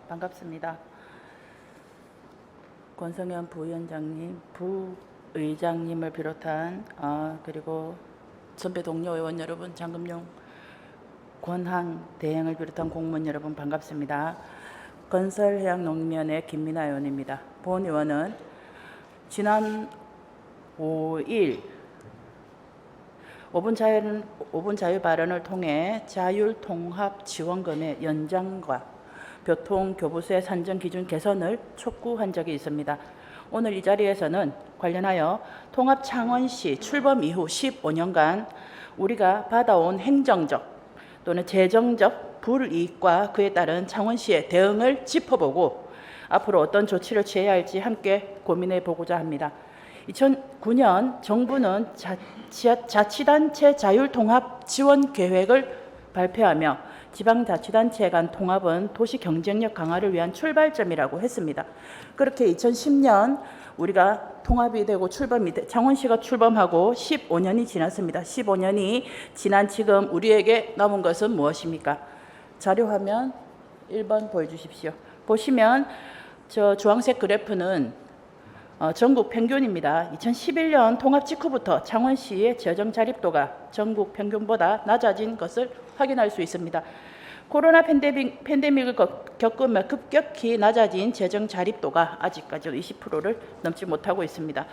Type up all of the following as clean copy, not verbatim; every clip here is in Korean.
반갑습니다. 권성현 부위원장님, 부의장님을 비롯한 그리고 선배 동료 의원 여러분, 장금용 권한 대행을 비롯한 공무원 여러분 반갑습니다. 건설해양농면의 김민아 의원입니다. 본 의원은 지난 5일 5분 자유 발언을 통해 자율통합지원금의 연장과 교통교부세 산정 기준 개선을 촉구한 적이 있습니다. 오늘 이 자리에서는 관련하여 통합 창원시 출범 이후 15년간 우리가 받아온 행정적 또는 재정적 불이익과 그에 따른 창원시의 대응을 짚어보고 앞으로 어떤 조치를 취해야 할지 함께 고민해 보고자 합니다. 2009년 정부는 자치단체 자율통합 지원 계획을 발표하며 지방자치단체 간 통합은 도시 경쟁력 강화를 위한 출발점이라고 했습니다. 그렇게 2010년 우리가 통합이 되고 창원시가 출범하고 15년이 지났습니다. 15년이 지난 지금 우리에게 남은 것은 무엇입니까? 자료화면 1번 보여주십시오. 보시면 저 주황색 그래프는 전국 평균입니다. 2011년 통합 직후부터 창원시의 재정 자립도가 전국 평균보다 낮아진 것을 확인할 수 있습니다. 코로나 팬데믹을 겪으며 급격히 낮아진 재정 자립도가 아직까지 20%를 넘지 못하고 있습니다.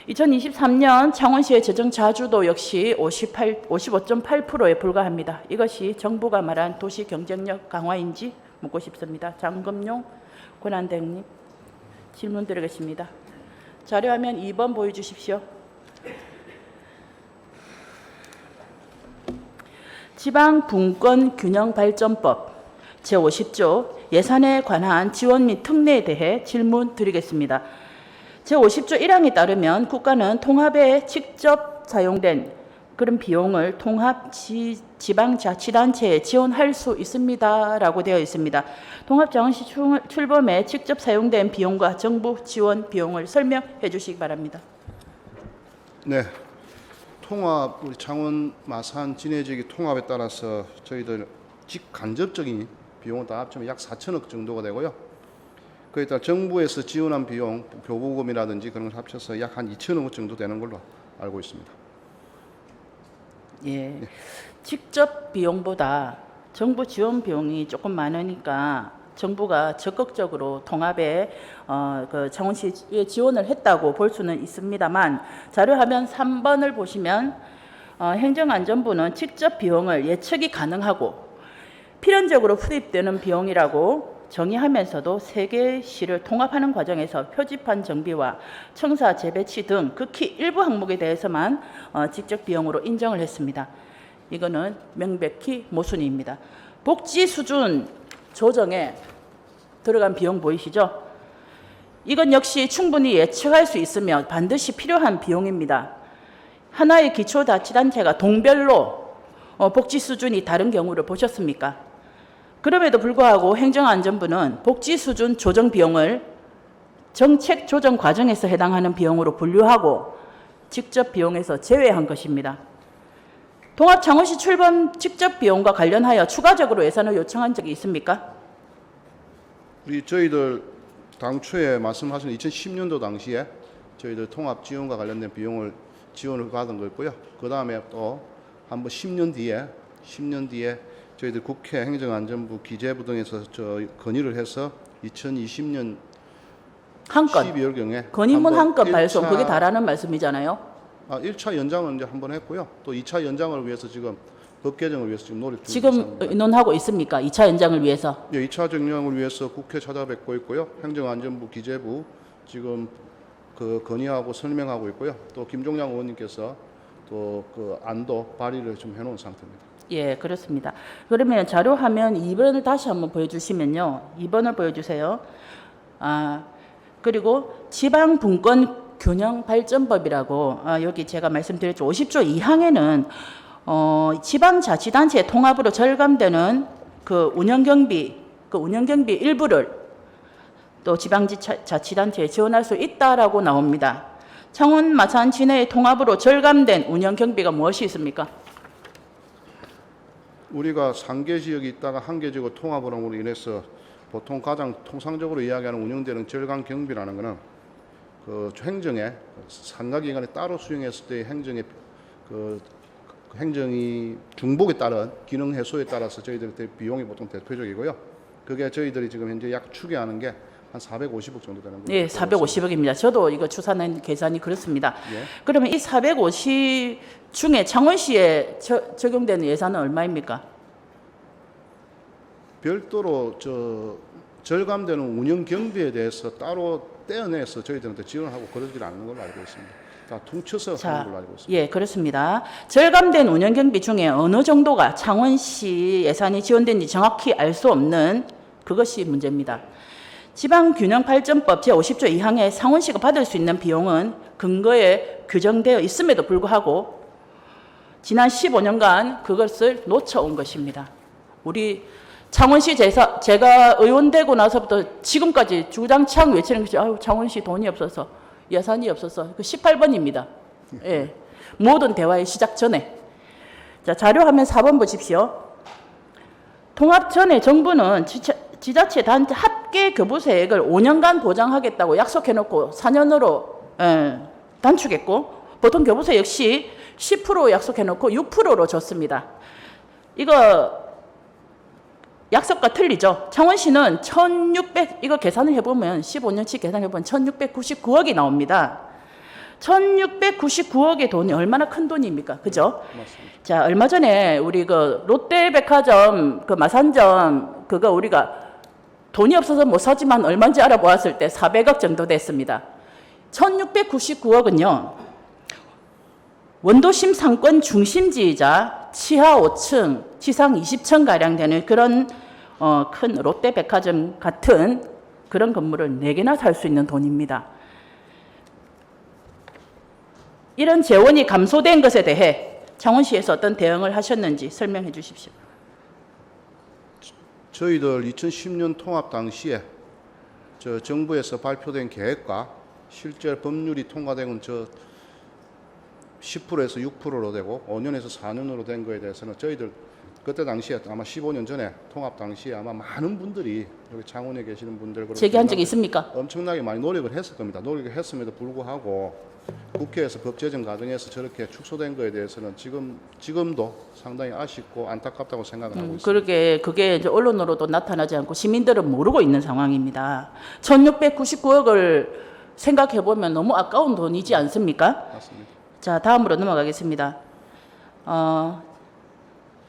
2023년 창원시의 재정 자주도 역시 55.8%에 불과합니다. 이것이 정부가 말한 도시 경쟁력 강화인지 묻고 싶습니다. 장금용 권한대행님 질문 드리겠습니다. 자료화면 2번 보여주십시오. 지방분권균형발전법 제50조 예산에 관한 지원 및 특례에 대해 질문 드리겠습니다. 제50조 1항에 따르면 국가는 통합에 직접 사용된 그런 비용을 통합 지방자치단체에 지원할 수 있습니다라고 되어 있습니다. 통합창원시 출범에 직접 사용된 비용과 정부 지원 비용을 설명해 주시기 바랍니다. 네, 통합 우리 창원 마산 진해 지역의 통합에 따라서 저희들 직간접적인 비용은 다 합치면 약 4천억 정도가 되고요. 그에 따라 정부에서 지원한 비용, 교부금이라든지 그런 걸 합쳐서 약 한 2천억 정도 되는 걸로 알고 있습니다. 예, 직접 비용보다 정부 지원 비용이 조금 많으니까 정부가 적극적으로 통합에 그 창원시에 지원을 했다고 볼 수는 있습니다만 자료화면 3번을 보시면 행정안전부는 직접 비용을 예측이 가능하고 필연적으로 투입되는 비용이라고 정의하면서도 세 개의 시를 통합하는 과정에서 표지판 정비와 청사 재배치 등 극히 일부 항목에 대해서만 직접 비용으로 인정을 했습니다. 이거는 명백히 모순입니다. 복지 수준 조정에 들어간 비용 보이시죠? 이건 역시 충분히 예측할 수 있으며 반드시 필요한 비용입니다. 하나의 기초자치단체가 동별로 복지 수준이 다른 경우를 보셨습니까? 그럼에도 불구하고 행정안전부는 복지 수준 조정 비용을 정책 조정 과정에서 해당하는 비용으로 분류하고 직접 비용에서 제외한 것입니다. 통합 창원시 출범 직접 비용과 관련하여 추가적으로 예산을 요청한 적이 있습니까? 저희들 당초에 말씀하신 2010년도 당시에 저희들 통합 지원과 관련된 비용을 지원을 받은 거였고요. 그 다음에 또 한번 10년 뒤에 저희들 국회 행정안전부 기재부 등에서 건의를 해서 2020년 한 건 12월경에 건의문 한 건 발송 그게 다라는 말씀이잖아요. 1차 연장을 이제 한번 했고요. 또 2차 연장을 위해서 지금 법 개정을 위해서 지금 노력 중입니다. 지금 의논하고 있습니까? 2차 연장을 위해서. 예, 2차 연장을 위해서 국회 찾아뵙고 있고요. 행정안전부 기재부 지금 그 건의하고 설명하고 있고요. 또 김종량 의원님께서 또 그 안도 발의를 좀 해놓은 상태입니다. 예, 그렇습니다. 그러면 자료화면 2번을 다시 한번 보여주시면요. 2번을 보여주세요. 그리고 지방분권균형발전법이라고 여기 제가 말씀드렸죠. 50조 2항에는 지방자치단체 통합으로 절감되는 그 운영경비 일부를 또 지방자치단체에 지원할 수 있다라고 나옵니다. 창원, 마산, 진해의 통합으로 절감된 운영경비가 무엇이 있습니까? 우리가 3개 지역이 있다가 한 개 지역으로 통합을 함으로 인해서 보통 가장 통상적으로 이야기하는 운영되는 절강 경비라는 것은 그 행정에 상가기관에 따로 수행했을 때의 행정의 그 행정이 중복에 따른 기능 해소에 따라서 저희들 비용이 보통 대표적이고요. 그게 저희들이 지금 현재 약 추계하는 게 한 450억 정도 되는 거예요. 예, 450억입니다. 저도 이거 추산한 계산이 그렇습니다. 예. 그러면 이 450 중에 창원시에 적용되는 예산은 얼마입니까? 별도로 절감되는 운영 경비에 대해서 따로 떼어내서 저희들한테 지원하고 그러지 않는 걸로 알고 있습니다. 다 퉁쳐서 하는 걸로 알고 있습니다. 예, 그렇습니다. 절감된 운영 경비 중에 어느 정도가 창원시 예산이 지원된지 정확히 알 수 없는 그것이 문제입니다. 지방균형발전법 제50조 2항에 창원시가 받을 수 있는 비용은 근거에 규정되어 있음에도 불구하고 지난 15년간 그것을 놓쳐온 것입니다. 우리 창원시 제가 의원 되고 나서부터 지금까지 주장창 외치는 것이 아유 창원시 돈이 없어서 예산이 없어서 그 18번입니다. 예. 모든 대화의 시작 전에. 자, 자료화면 4번 보십시오. 통합 전에 정부는 지자체 단체 합계 교부세액을 5년간 보장하겠다고 약속해놓고 4년으로 단축했고 보통 교부세 역시 10% 약속해놓고 6%로 줬습니다. 이거 약속과 틀리죠. 창원시는 1600 이거 계산을 해보면 15년치 계산해보면 1699억이 나옵니다. 1699억의 돈이 얼마나 큰 돈입니까? 그죠? 맞습니다. 자, 얼마 전에 우리 그 롯데백화점 그 마산점 그거 우리가 돈이 없어서 못 사지만 얼마인지 알아보았을 때 400억 정도 됐습니다. 1699억은요. 원도심 상권 중심지이자 지하 5층, 지상 20층 가량 되는 그런 큰 롯데백화점 같은 그런 건물을 4개나 살 수 있는 돈입니다. 이런 재원이 감소된 것에 대해 창원시에서 어떤 대응을 하셨는지 설명해 주십시오. 저희들 2010년 통합 당시에 정부에서 발표된 계획과 실제 법률이 통과된 건 10%에서 6%로 되고 5년에서 4년으로 된 거에 대해서는 저희들 그때 당시에 아마 15년 전에 통합 당시에 아마 많은 분들이 여기 창원에 계시는 분들 제기한 적이 있습니까? 엄청나게 많이 노력을 했을 겁니다. 노력을 했음에도 불구하고 국회에서 법 제정 과정에서 저렇게 축소된 거에 대해서는 지금도 상당히 아쉽고 안타깝다고 생각을 하고 있습니다. 그게 이제 언론으로도 나타나지 않고 시민들은 모르고 있는 상황입니다. 1699억을 생각해 보면 너무 아까운 돈이지 않습니까? 맞습니다. 자, 다음으로 넘어가겠습니다.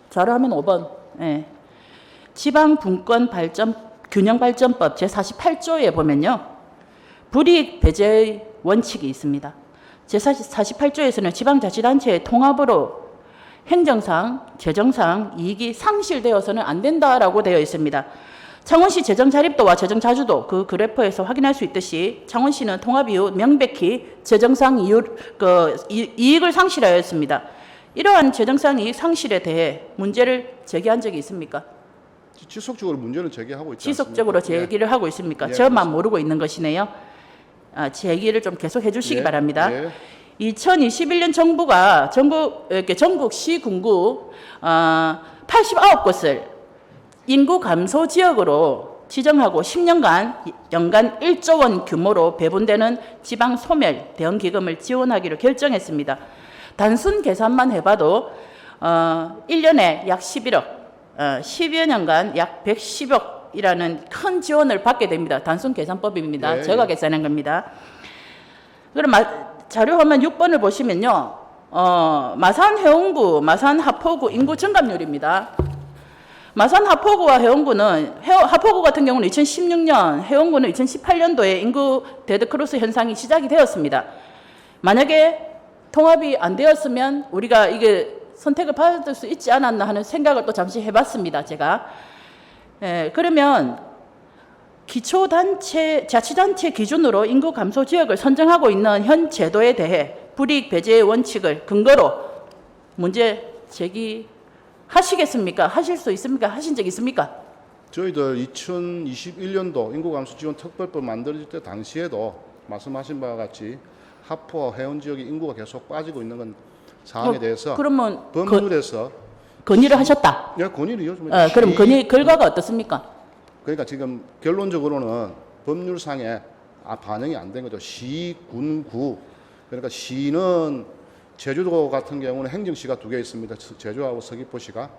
자료화면 5번. 예. 지방분권균형발전법 제48조에 보면요. 불이익 배제의 원칙이 있습니다. 제48조에서는 지방자치단체의 통합으로 행정상, 재정상 이익이 상실되어서는 안 된다라고 되어 있습니다. 창원시 재정 자립도와 재정 자주도 그 그래프에서 확인할 수 있듯이 창원시는 통합 이후 명백히 재정상 이익을 상실하였습니다. 이러한 재정상 이익 상실에 대해 문제를 제기한 적이 있습니까? 지속적으로 문제는 제기하고 있지 지속적으로 않습니까? 제기를 하고 있습니까? 예, 저만 그렇습니다. 모르고 있는 것이네요. 제기를 좀 계속 해주시기 예, 바랍니다. 예. 2021년 정부가 전국 시군구 89곳을 인구 감소 지역으로 지정하고 10년간 연간 1조 원 규모로 배분되는 지방 소멸 대응 기금을 지원하기로 결정했습니다. 단순 계산만 해봐도 1년에 약 11억, 10여 년간 약 110억이라는 큰 지원을 받게 됩니다. 단순 계산법입니다. 예, 제가 예. 계산한 겁니다. 그럼 자료화면 6번을 보시면요. 마산 해운구, 마산 하포구 인구 증감률입니다. 마산 하포구와 해운구는 하포구 같은 경우는 2016년, 해운구는 2018년도에 인구 데드크로스 현상이 시작이 되었습니다. 만약에 통합이 안 되었으면 우리가 이게 선택을 받을 수 있지 않았나 하는 생각을 또 잠시 해봤습니다. 제가. 그러면 기초단체, 자치단체 기준으로 인구 감소 지역을 선정하고 있는 현 제도에 대해 불이익 배제의 원칙을 근거로 문제 제기하시겠습니까? 하실 수 있습니까? 하신 적 있습니까? 저희들 2021년도 인구감소 지원 특별법 만들어질 때 당시에도 말씀하신 바와 같이 하포 해운 지역의 인구가 계속 빠지고 있는 건 사항에 대해서 그러면 법률에서 건의를 하셨다. 건의를요. 그럼 건의 결과가 어떻습니까? 그러니까 지금 결론적으로는 법률상에 반영이 안 된 거죠. 시, 군, 구. 그러니까 시는 제주도 같은 경우는 행정시가 2개 있습니다. 제주하고 서귀포시가.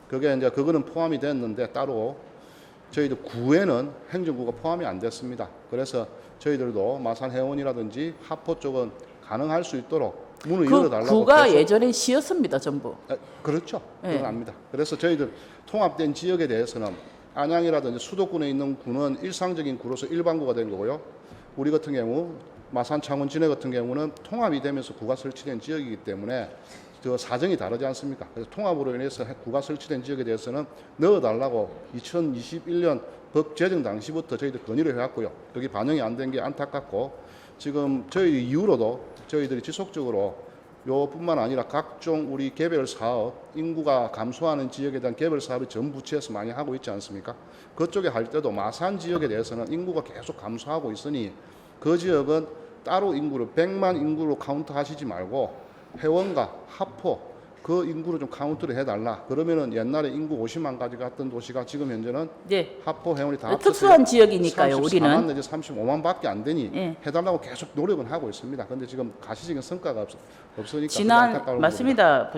그게 이제 그거는 포함이 됐는데 따로 저희들 구에는 행정구가 포함이 안 됐습니다. 그래서 저희들도 마산해운이라든지 하포 쪽은 가능할 수 있도록 문을 열어달라고. 구가 계속. 예전에 시였습니다, 전부. 그렇죠. 그건 네. 압니다. 그래서 저희들 통합된 지역에 대해서는 안양이라든지 수도권에 있는 구는 일상적인 구로서 일반구가 된 거고요. 우리 같은 경우 마산, 창원, 진해 같은 경우는 통합이 되면서 구가 설치된 지역이기 때문에 그 사정이 다르지 않습니까? 그래서 통합으로 인해서 구가 설치된 지역에 대해서는 넣어달라고 2021년 법 제정 당시부터 저희들 건의를 해왔고요. 여기 반영이 안 된 게 안타깝고 지금 저희 이후로도 저희들이 지속적으로 요뿐만 아니라 각종 우리 개별 사업, 인구가 감소하는 지역에 대한 개별 사업을 전 부처에서 많이 하고 있지 않습니까? 그쪽에 할 때도 마산 지역에 대해서는 인구가 계속 감소하고 있으니 그 지역은 따로 인구를 100만 인구로 카운트 하시지 말고 회원과 하포 그 인구를 좀 카운트를 해달라. 그러면은 옛날에 인구 50만까지 갔던 도시가 지금 현재는 네. 하포 회원이 다 특수한 지역이니까요, 34만 우리는. 내지 35만밖에 안 되니 예. 해달라고 계속 노력은 하고 있습니다. 그런데 지금 가시적인 성과가 없으니까 지난 맞습니다.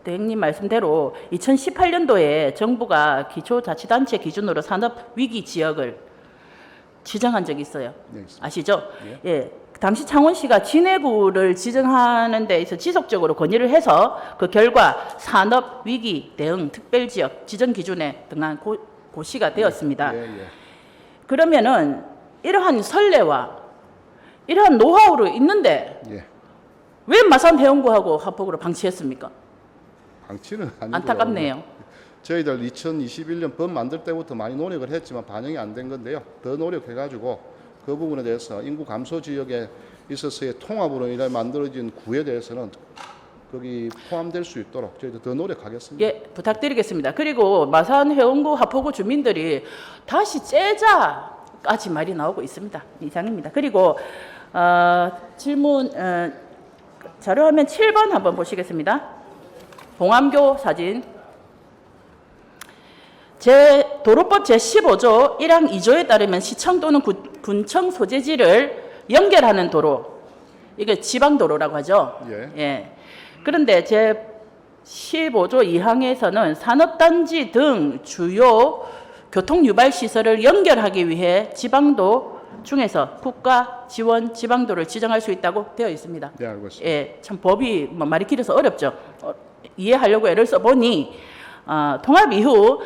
대행님 말씀대로 2018년도에 정부가 기초자치단체 기준으로 산업 위기 지역을 지정한 적이 있어요. 네, 있습니다. 아시죠? 예. 예. 당시 창원시가 진해구를 지정하는 데에서 지속적으로 건의를 해서 그 결과 산업 위기 대응 특별지역 지정 기준에 등한 고시가 되었습니다. 예, 예. 그러면은 이러한 선례와 이러한 노하우로 있는데 예. 왜 마산 해운구하고 합폭으로 방치했습니까? 방치는 아니고요. 안타깝네요. 저희들 2021년 법 만들 때부터 많이 노력을 했지만 반영이 안 된 건데요. 더 노력해가지고 그 부분에 대해서 인구 감소 지역에 있어서의 통합으로 인해 만들어진 구에 대해서는 거기 포함될 수 있도록 저희도 더 노력하겠습니다. 예, 부탁드리겠습니다. 그리고 마산 해운구 하포구 주민들이 다시 째자까지 말이 나오고 있습니다. 이상입니다. 그리고 질문 자료화면 7번 한번 보시겠습니다. 봉암교 사진. 도로법 제15조 1항 2조에 따르면 시청 또는 군청 소재지를 연결하는 도로, 이게 지방도로라고 하죠. 예. 예. 그런데 제15조 2항에서는 산업단지 등 주요 교통유발시설을 연결하기 위해 지방도 중에서 국가 지원 지방도를 지정할 수 있다고 되어 있습니다. 네, 알고 있습니다. 예, 참 법이 말이 길어서 어렵죠. 이해하려고 애를 써보니 통합 이후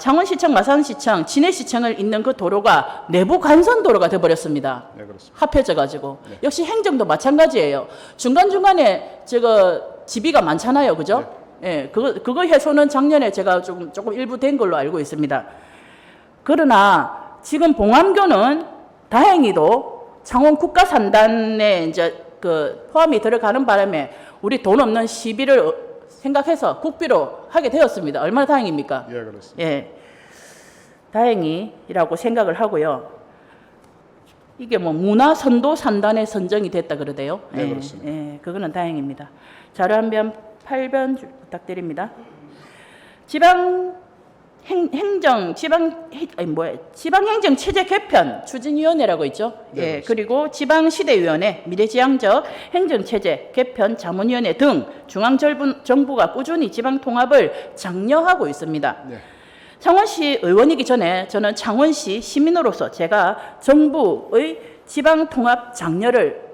창원시청, 마산시청, 진해시청을 잇는 그 도로가 내부 간선도로가 되어버렸습니다. 네, 그렇습니다. 합해져가지고. 네. 역시 행정도 마찬가지예요. 중간중간에 지비가 많잖아요. 그죠? 예, 그거 해소는 작년에 제가 조금 일부 된 걸로 알고 있습니다. 그러나 지금 봉암교는 다행히도 창원 국가산단에 이제 포함이 들어가는 바람에 우리 돈 없는 시비를 생각해서 국비로 하게 되었습니다. 얼마나 다행입니까? 예, 그렇습니다. 예, 다행이라고 생각을 하고요. 이게 문화선도 산단에 선정이 됐다 그러대요. 네, 예, 그렇습니다. 예, 그거는 다행입니다. 자료 한 편 8번 부탁드립니다. 지방행정 체제 개편 추진위원회라고 있죠. 네, 예, 그렇습니다. 그리고 지방시대위원회, 미래지향적 행정체제 개편 자문위원회 등 중앙정부가 꾸준히 지방통합을 장려하고 있습니다. 네. 창원시 의원이기 전에 저는 창원시 시민으로서 제가 정부의 지방통합 장려를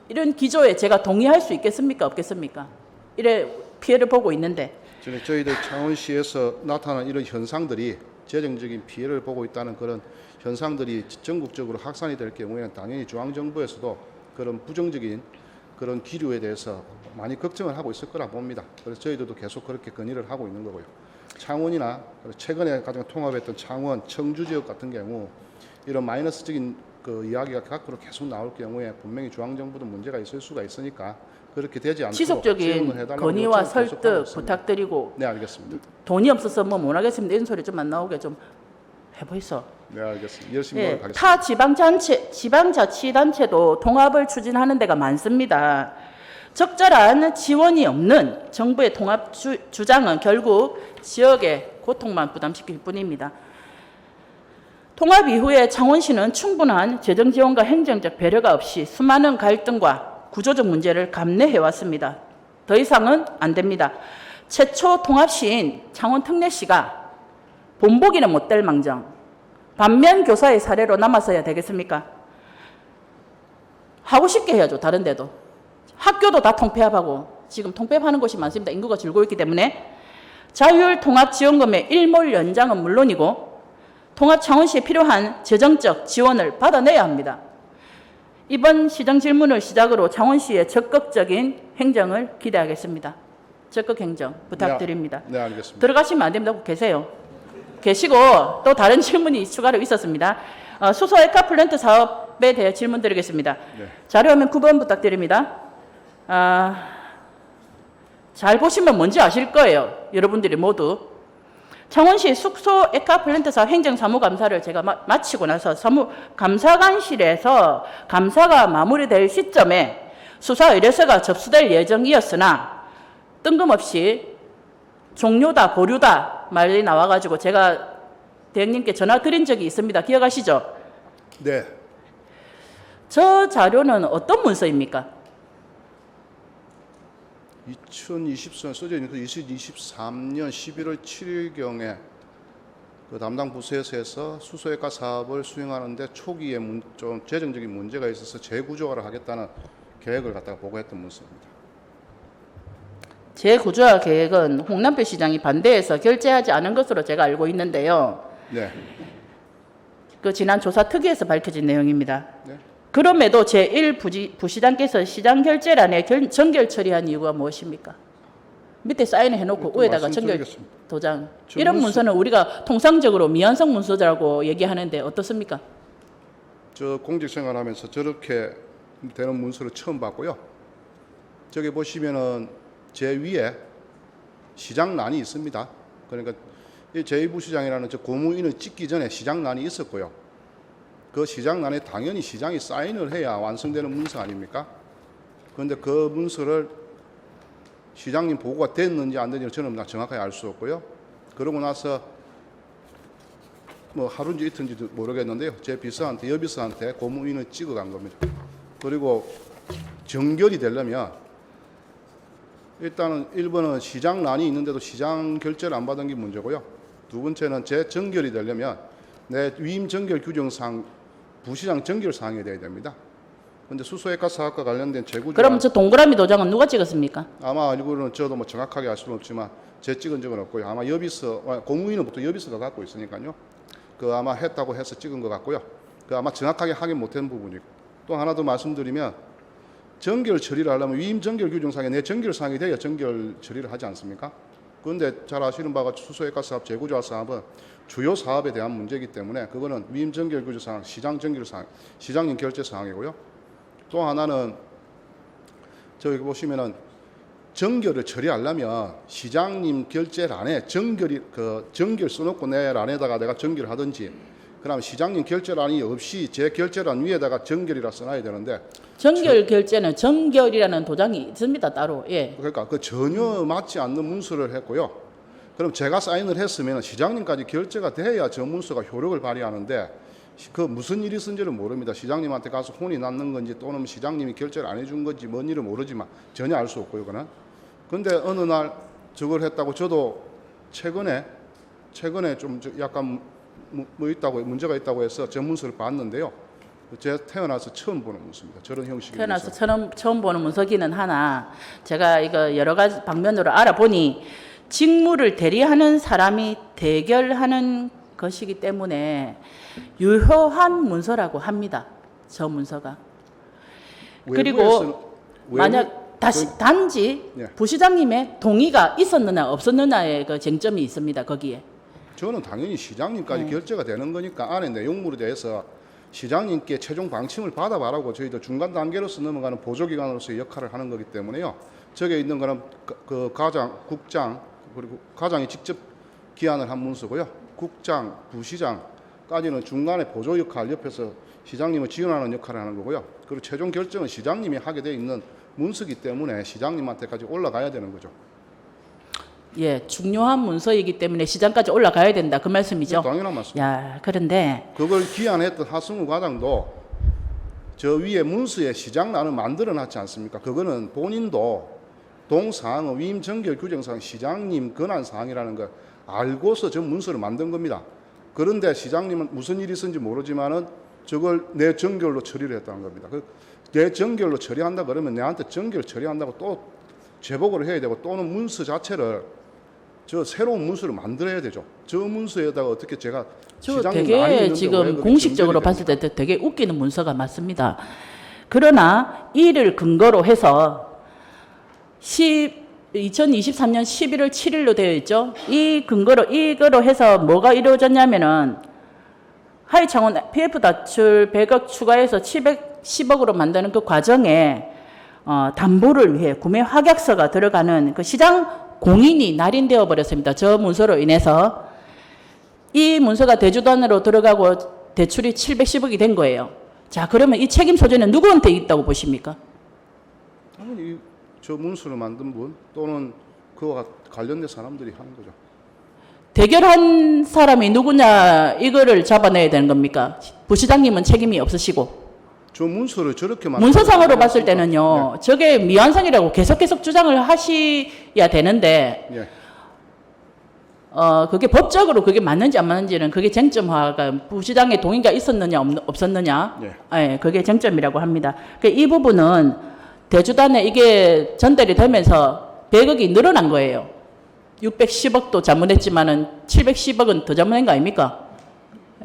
이런 기조에 제가 동의할 수 있겠습니까? 없겠습니까? 이래 피해를 보고 있는데. 저희들 창원시에서 나타난 이런 현상들이 재정적인 피해를 보고 있다는 그런 현상들이 전국적으로 확산이 될 경우에는 당연히 중앙정부에서도 그런 부정적인 그런 기류에 대해서 많이 걱정을 하고 있을 거라 봅니다. 그래서 저희들도 계속 그렇게 건의를 하고 있는 거고요. 창원이나 최근에 가장 통합했던 창원, 청주 지역 같은 경우 이런 마이너스적인 이야기가 밖으로 계속 나올 경우에 분명히 중앙정부도 문제가 있을 수가 있으니까 그렇게 되지 않도록 지속적인 건의와 설득 부탁드리고. 네, 알겠습니다. 돈이 없어서 못 하겠습니다. 이런 소리 좀 안 나오게 좀 해보이소. 네, 알겠습니다. 열심히 예, 노력하겠습니다. 타 지방자치단체도 통합을 추진하는 데가 많습니다. 적절한 지원이 없는 정부의 통합 주장은 결국 지역에 고통만 부담시킬 뿐입니다. 통합 이후에 창원시는 충분한 재정 지원과 행정적 배려가 없이 수많은 갈등과 구조적 문제를 감내해왔습니다. 더 이상은 안 됩니다. 최초 통합시인 창원 특례시가 본보기는 못 될 망정 반면 교사의 사례로 남아서야 되겠습니까? 하고 싶게 해야죠. 다른 데도. 학교도 다 통폐합하고 지금 통폐합하는 곳이 많습니다. 인구가 줄고 있기 때문에 자율 통합 지원금의 일몰 연장은 물론이고 통합 창원시에 필요한 재정적 지원을 받아내야 합니다. 이번 시정 질문을 시작으로 창원시의 적극적인 행정을 기대하겠습니다. 적극 행정 부탁드립니다. 네, 알겠습니다. 들어가시면 안 됩니다. 계세요. 계시고 또 다른 질문이 추가로 있었습니다. 수소 에카 플랜트 사업에 대해 질문 드리겠습니다. 네. 자료화면 9번 부탁드립니다. 잘 보시면 뭔지 아실 거예요. 여러분들이 모두. 창원시 숙소 에카 플랜트 사업 행정사무감사를 제가 마치고 나서 사무감사관실에서 감사가 마무리될 시점에 수사 의뢰서가 접수될 예정이었으나 뜬금없이 종료다 보류다 말이 나와가지고 제가 대행님께 전화 드린 적이 있습니다. 기억하시죠? 네. 저 자료는 어떤 문서입니까? 2024년 써져 있는 그 2023년 11월 7일경에 그 담당 부서에서 해서 수소액화 사업을 수행하는데 초기에 좀 재정적인 문제가 있어서 재구조화를 하겠다는 계획을 갖다가 보고했던 문서입니다. 재구조화 계획은 홍남표 시장이 반대해서 결재하지 않은 것으로 제가 알고 있는데요. 네. 그 지난 조사 특위에서 밝혀진 내용입니다. 네. 그럼에도 제1부시장께서 시장 결재란에 정결 처리한 이유가 무엇입니까? 밑에 사인을 해놓고 위에다가 정결 도장. 이런 문서는 우리가 통상적으로 미완성 문서라고 얘기하는데 어떻습니까? 저 공직생활하면서 저렇게 되는 문서를 처음 봤고요. 저기 보시면은 제 위에 시장란이 있습니다. 그러니까 이 제2부시장이라는 저 고무인을 찍기 전에 시장란이 있었고요. 그 시장란에 당연히 시장이 사인을 해야 완성되는 문서 아닙니까? 그런데 그 문서를 시장님 보고가 됐는지 안 됐는지 저는 정확하게 알 수 없고요. 그러고 나서 뭐 하루인지 이틀인지도 모르겠는데요. 제 비서한테 여비서한테 고무인을 찍어 간 겁니다. 그리고 정결이 되려면 일단은 1번은 시장란이 있는데도 시장 결재를 안 받은 게 문제고요. 두 번째는 제 정결이 되려면 내 위임 정결 규정상 부시장 정결 사항이 돼야 됩니다. 그런데 수소액화 사업과 관련된 재구조. 그럼 저 동그라미 도장은 누가 찍었습니까? 아마 이거는 저도 뭐 정확하게 알 수는 없지만 제 찍은 적은 없고요. 아마 여비서 공무인은 보통 여비서가 갖고 있으니까요. 그 아마 했다고 해서 찍은 것 같고요. 그 아마 정확하게 확인 못한 부분이고 또 하나 더 말씀드리면 정결 처리를 하려면 위임 정결 규정상에 내 정결 사항이 돼야 정결 처리를 하지 않습니까? 그런데 잘 아시는 바가 수소액화 사업, 재구조화 사업은 주요 사업에 대한 문제이기 때문에 그거는 위임 정결 규정 사항, 시장 정결 사항, 시장님 결재 사항이고요. 또 하나는 저기 보시면은 정결을 처리하려면 시장님 결재란에 정결 써놓고 내 란에다가 내가 정결하든지 그다음 시장님 결재란이 없이 제 결재란 위에다가 정결이라 써놔야 되는데 정결 결재는 정결이라는 도장이 있습니다. 따로. 예. 그러니까 그 전혀 맞지 않는 문서를 했고요. 그럼 제가 사인을 했으면 시장님까지 결재가 돼야 저 문서가 효력을 발휘하는데 그 무슨 일이 있은지를 모릅니다. 시장님한테 가서 혼이 났는 건지 또는 시장님이 결재를 안 해준 건지 뭔 일을 모르지만 전혀 알 수 없고요. 그는. 근데 어느 날 저걸 했다고 저도 최근에 좀 약간 뭐 있다고 문제가 있다고 해서 저 문서를 봤는데요. 제가 태어나서 처음 보는 문서입니다. 저런 형식의 태어나서 문서. 처음 보는 문서기는 하나 제가 이거 여러 가지 방면으로 알아보니 직무를 대리하는 사람이 대결하는 것이기 때문에 유효한 문서라고 합니다. 저 문서가. 그리고 만약 단지 네. 부시장님의 동의가 있었느냐 없었느냐의 그 쟁점이 있습니다. 거기에. 저는 당연히 시장님까지 결재가 되는 거니까 안에 내용물에 대해서 시장님께 최종 방침을 받아봐라고 저희도 중간 단계로서 넘어가는 보조기관으로서의 역할을 하는 거기 때문에요. 저게 있는 거는 그 과장, 국장 그리고 과장이 직접 기한을 한 문서고요. 국장, 부시장까지는 중간에 보조 역할 옆에서 시장님을 지원하는 역할을 하는 거고요. 그리고 최종 결정은 시장님이 하게 돼 있는 문서기 때문에 시장님한테까지 올라가야 되는 거죠. 예, 중요한 문서이기 때문에 시장까지 올라가야 된다 그 말씀이죠. 당연한 말씀. 야, 그런데 그걸 기한했던 하승우 과장도 저 위에 문서에 시장란을 만들어 놨지 않습니까? 그거는 본인도 동사항 위임 정결 규정상 시장님 권한 사항이라는 걸 알고서 저 문서를 만든 겁니다. 그런데 시장님은 무슨 일이 있었는지 모르지만은 저걸 내 정결로 처리를 했다는 겁니다. 내 정결로 처리한다 그러면 내한테 정결 처리한다고 또 제보를 해야 되고 또는 문서 자체를 저 새로운 문서를 만들어야 되죠. 저 문서에다가 어떻게 제가 저 시장님 많이 되게 있는데 왜 지금 그게 공식적으로 정결이 봤을 때 되게 웃기는 문서가 맞습니다. 그러나 이를 근거로 해서 2023년 11월 7일로 되어 있죠. 이거로 해서 뭐가 이루어졌냐면은 하이창원 PF 다출 100억 추가해서 710억으로 만드는 그 과정에 담보를 위해 구매 확약서가 들어가는 그 시장 공인이 날인되어 버렸습니다. 저 문서로 인해서 이 문서가 대주단으로 들어가고 대출이 710억이 된 거예요. 자, 그러면 이 책임 소재는 누구한테 있다고 보십니까? 당연히 저 문서를 만든 분 또는 그와 관련된 사람들이 하는 거죠. 대결한 사람이 누구냐 이거를 잡아내야 되는 겁니까? 부시장님은 책임이 없으시고 저 문서를 저렇게 문서상으로 봤을 때는요. 저게 미완성이라고 계속 주장을 하셔야 되는데 네. 그게 법적으로 그게 맞는지 안 맞는지는 그게 쟁점화가 부시장의 동의가 있었느냐 없었느냐 네. 예, 그게 쟁점이라고 합니다. 이 부분은 대주단에 이게 전달이 되면서 100억이 늘어난 거예요. 610억도 자문했지만은 710억은 더 자문한 거 아닙니까?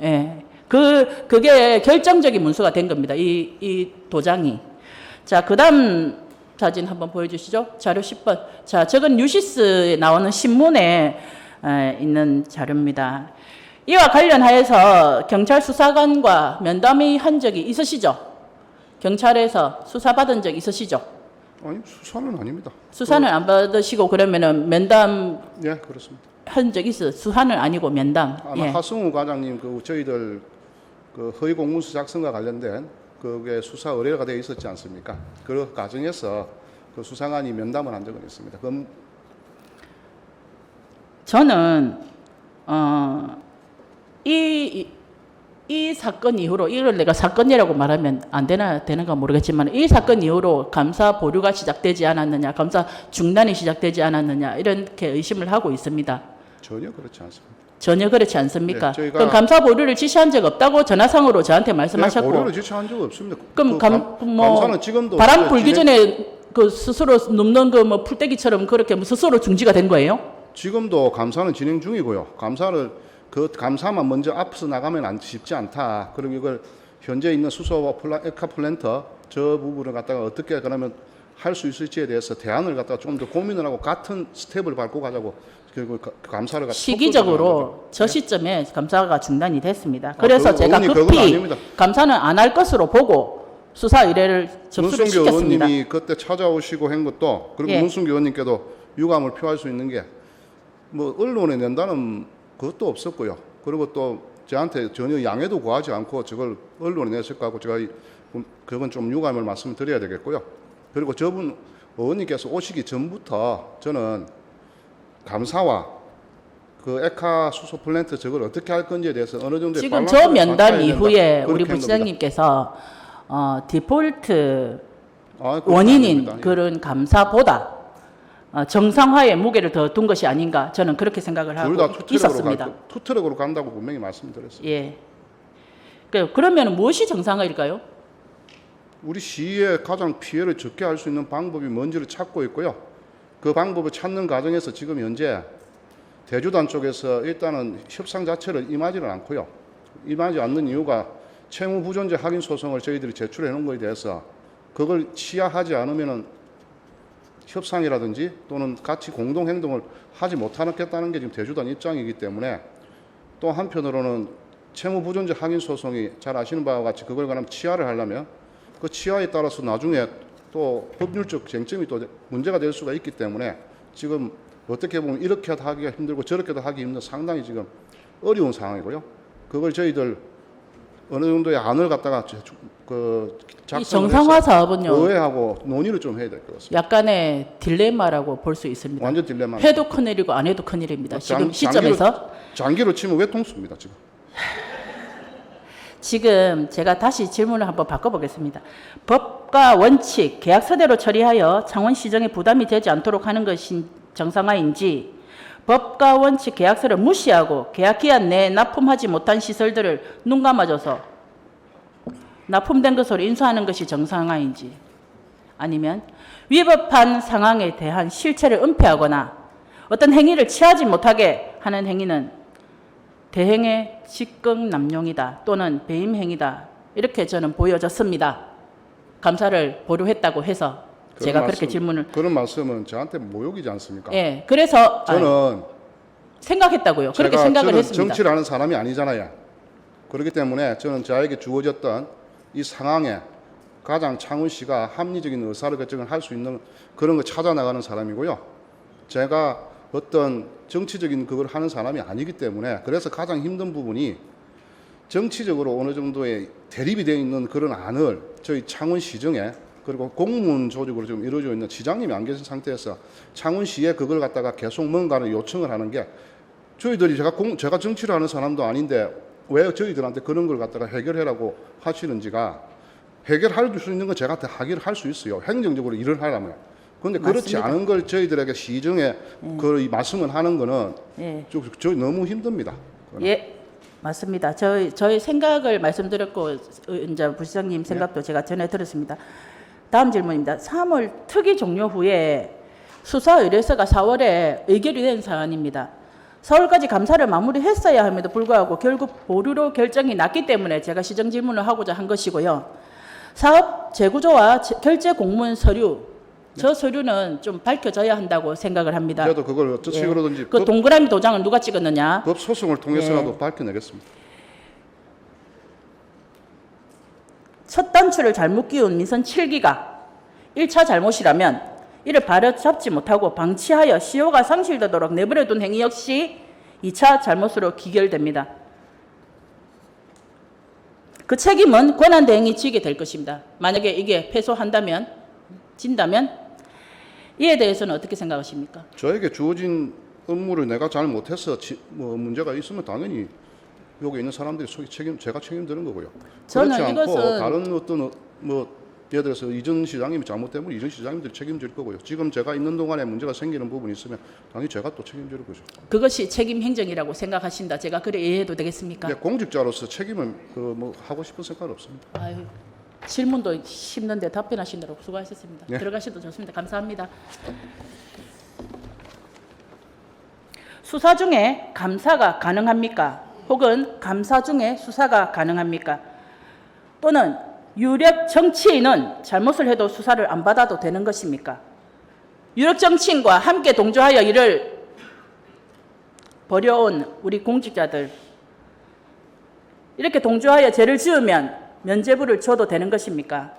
예. 그게 결정적인 문서가 된 겁니다. 이 도장이. 자, 그 다음 사진 한번 보여주시죠. 자료 10번. 자, 저건 뉴시스에 나오는 신문에 있는 자료입니다. 이와 관련하여서 경찰 수사관과 면담이 한 적이 있으시죠? 경찰에서 수사받은 적 있으시죠? 아니 수사는 아닙니다. 수사는 안 받으시고 그러면은 면담 예, 그렇습니다. 한 적 있어요. 수사는 아니고 면담. 아마 예. 하승우 과장님 저희들 허위 공문서 작성과 관련된 그게 수사 의뢰가 되어 있었지 않습니까? 그 과정에서 그 수사관이 면담을 한 적은 있습니다. 그럼 저는 이 사건 이후로 이걸 내가 사건이라고 말하면 안 되는가 모르겠지만 이 사건 이후로 감사 보류가 시작되지 않았느냐, 감사 중단이 시작되지 않았느냐 이렇게 의심을 하고 있습니다. 전혀 그렇지 않습니다. 전혀 그렇지 않습니까? 네, 저희가 그럼 감사 보류를 지시한 적 없다고 전화상으로 저한테 말씀하셨고, 보류를 지시한 적 없습니다. 그럼 감사는 지금도 바람 불기 전에 그 스스로 눕는 그 뭐 풀떼기처럼 그렇게 스스로 중지가 된 거예요? 지금도 감사는 진행 중이고요. 감사만 먼저 앞서 나가면 쉽지 않다. 그리고 이걸 현재 있는 수소와 에카플랜터 저 부분을 갖다가 어떻게 그러면 할 수 있을지에 대해서 대안을 갖다가 좀 더 고민을 하고 같은 스텝을 밟고 가자고 그리고 감사를 갖다 시기적으로 저 시점에 감사가 중단이 됐습니다. 그래서 제가 의원님, 그건 급히 아닙니다. 감사는 안 할 것으로 보고 수사 의뢰를 접수를 문순기 시켰습니다. 의원님이 그때 찾아오시고 한 것도 그리고 예. 문순기 의원님께도 유감을 표할 수 있는 게 뭐 언론에 낸다는 그것도 없었고요. 그리고 또 저한테 전혀 양해도 구하지 않고 저걸 언론에 냈을 거고 제가 그건 좀 유감을 말씀드려야 되겠고요. 그리고 저분 의원님께서 오시기 전부터 저는 감사와 그 에카 수소 플랜트 저걸 어떻게 할 건지에 대해서 어느 정도의 지금 밸런스를 저 면담 맞춰야 이후에 된다. 우리 그렇게 한 겁니다. 부시장님께서 디폴트 그것도 원인인 아닙니다. 예. 그런 감사보다 정상화에 무게를 더 둔 것이 아닌가 저는 그렇게 생각을 하고 둘다 있었습니다. 투트랙으로 간다고 분명히 말씀드렸어요. 예. 그러면 무엇이 정상화일까요? 우리 시에 가장 피해를 적게 할 수 있는 방법이 뭔지를 찾고 있고요. 그 방법을 찾는 과정에서 지금 현재 대주단 쪽에서 일단은 협상 자체를 임하지는 않고요. 임하지 않는 이유가 채무 부존재 확인 소송을 저희들이 제출해 놓은 거에 대해서 그걸 취하하지 않으면은 협상이라든지 또는 같이 공동 행동을 하지 못하겠다는 게 지금 대주단 입장이기 때문에 또 한편으로는 채무 부존재 확인 소송이 잘 아시는 바와 같이 그걸 그럼 취하를 하려면 그 취하에 따라서 나중에 또 법률적 쟁점이 또 문제가 될 수가 있기 때문에 지금 어떻게 보면 이렇게 하기가 힘들고 저렇게도 하기 힘든 상당히 지금 어려운 상황이고요. 그걸 저희들 어느 정도의 안을 갖다가 이 작성을 정상화 해서 사업은요, 의회하고 논의를 좀 해야 될 것 같습니다. 약간의 딜레마라고 볼 수 있습니다. 완전 딜레마. 해도 큰일이고 안 해도 큰일입니다. 지금 시점에서. 장기로 치면 외통수입니다. 지금 제가 다시 질문을 한번 바꿔보겠습니다. 법과 원칙, 계약서대로 처리하여 창원시정에 부담이 되지 않도록 하는 것이 정상화인지, 법과 원칙, 계약서를 무시하고 계약기한 내에 납품하지 못한 시설들을 눈 감아줘서 납품된 것으로 인수하는 것이 정상화인지, 아니면 위법한 상황에 대한 실체를 은폐하거나 어떤 행위를 취하지 못하게 하는 행위는 대행의 직권남용이다 또는 배임행위다, 이렇게 저는 보여졌습니다. 감사를 보류했다고 해서 제가 그렇게 질문을. 그런 말씀은 저한테 모욕이지 않습니까? 예, 그래서 저는 생각했다고요. 그렇게 생각을 저는 했습니다. 정치를 하는 사람이 아니잖아요. 그렇기 때문에 저는 저에게 주어졌던 이 상황에 가장 창원시가 합리적인 의사결정을 할 수 있는 그런 걸 찾아나가는 사람이고요. 제가 어떤 정치적인 그걸 하는 사람이 아니기 때문에, 그래서 가장 힘든 부분이 정치적으로 어느 정도의 대립이 되어 있는 그런 안을 저희 창원시정에, 그리고 공무원 조직으로 좀 이루어져 있는 시장님이 안 계신 상태에서 창원시에 그걸 갖다가 계속 뭔가를 요청을 하는 게, 저희들이 제가 정치를 하는 사람도 아닌데 왜 저희들한테 그런 걸 갖다가 해결해라고 하시는지가, 해결할 수 있는 건 제가 하기를 할 수 있어요. 행정적으로 일을 하려면. 그런데 그렇지 맞습니다. 않은 걸 저희들에게 시정에 그 말씀을 하는 거는 예. 저 너무 힘듭니다. 그거는. 예, 맞습니다. 저희 생각을 말씀드렸고, 이제 부시장님 생각도 제가 전해 들었습니다. 다음 질문입니다. 3월 특위 종료 후에 수사 의뢰서가 4월에 의결이 된 사안입니다. 4월까지 감사를 마무리했어야 함에도 불구하고 결국 보류로 결정이 났기 때문에 제가 시정 질문을 하고자 한 것이고요. 사업 재구조와 결제 공문 서류, 저 서류는 좀 밝혀져야 한다고 생각을 합니다. 저도 그걸 어떤 식으로든지 그 동그라미 도장을 누가 찍었느냐? 법 소송을 통해서라도 밝혀내겠습니다. 첫 단추를 잘못 끼운 민선 7기가 1차 잘못이라면 이를 바로잡지 못하고 방치하여 시효가 상실되도록 내버려둔 행위 역시 2차 잘못으로 기결됩니다. 그 책임은 권한대행이 지게 될 것입니다. 만약에 이게 패소한다면, 진다면 이에 대해서는 어떻게 생각하십니까? 저에게 주어진 업무를 내가 잘 못해서 문제가 있으면 당연히 여기 있는 사람들이 제가 책임지는 거고요. 저는 그렇지 않고 이것은 다른 어떤 예를 들어서 이전 시장님이 잘못되면 이전 시장님들이 책임질 거고요. 지금 제가 있는 동안에 문제가 생기는 부분이 있으면 당연히 제가 또 책임질 거죠. 그것이 책임 행정이라고 생각하신다. 제가 그래 이해해도 되겠습니까? 네, 공직자로서 책임을 하고 싶은 생각은 없습니다. 아유, 질문도 쉽는데 답변하시느라고 수고하셨습니다. 네. 들어가셔도 좋습니다. 감사합니다. 수사 중에 감사가 가능합니까? 혹은 감사 중에 수사가 가능합니까? 또는 유력 정치인은 잘못을 해도 수사를 안 받아도 되는 것입니까? 유력 정치인과 함께 동조하여 이를 벌여온 우리 공직자들, 이렇게 동조하여 죄를 지으면 면죄부를 줘도 되는 것입니까?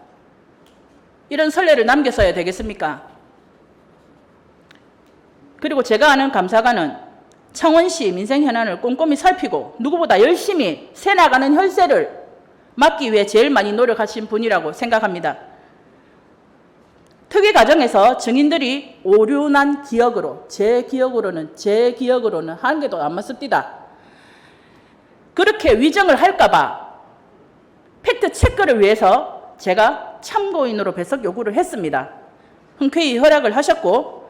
이런 선례를 남겼어야 되겠습니까? 그리고 제가 아는 감사관은 창원시 민생 현안을 꼼꼼히 살피고 누구보다 열심히 새나가는 혈세를 막기 위해 제일 많이 노력하신 분이라고 생각합니다. 특위 과정에서 증인들이 오류난 기억으로, 제 기억으로는 한 개도 안 맞습니다. 그렇게 위정을 할까봐 팩트 체크를 위해서 제가 참고인으로 배석 요구를 했습니다. 흔쾌히 허락을 하셨고,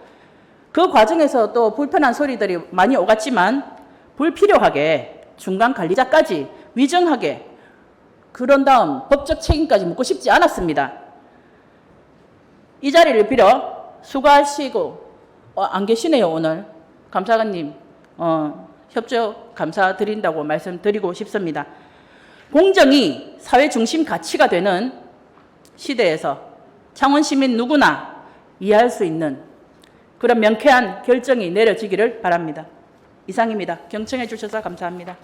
그 과정에서 또 불편한 소리들이 많이 오갔지만 불필요하게 중간 관리자까지 위정하게, 그런 다음 법적 책임까지 묻고 싶지 않았습니다. 이 자리를 빌어 수고하시고, 안 계시네요 오늘. 감사관님 협조 감사드린다고 말씀드리고 싶습니다. 공정이 사회 중심 가치가 되는 시대에서 창원 시민 누구나 이해할 수 있는 그런 명쾌한 결정이 내려지기를 바랍니다. 이상입니다. 경청해 주셔서 감사합니다.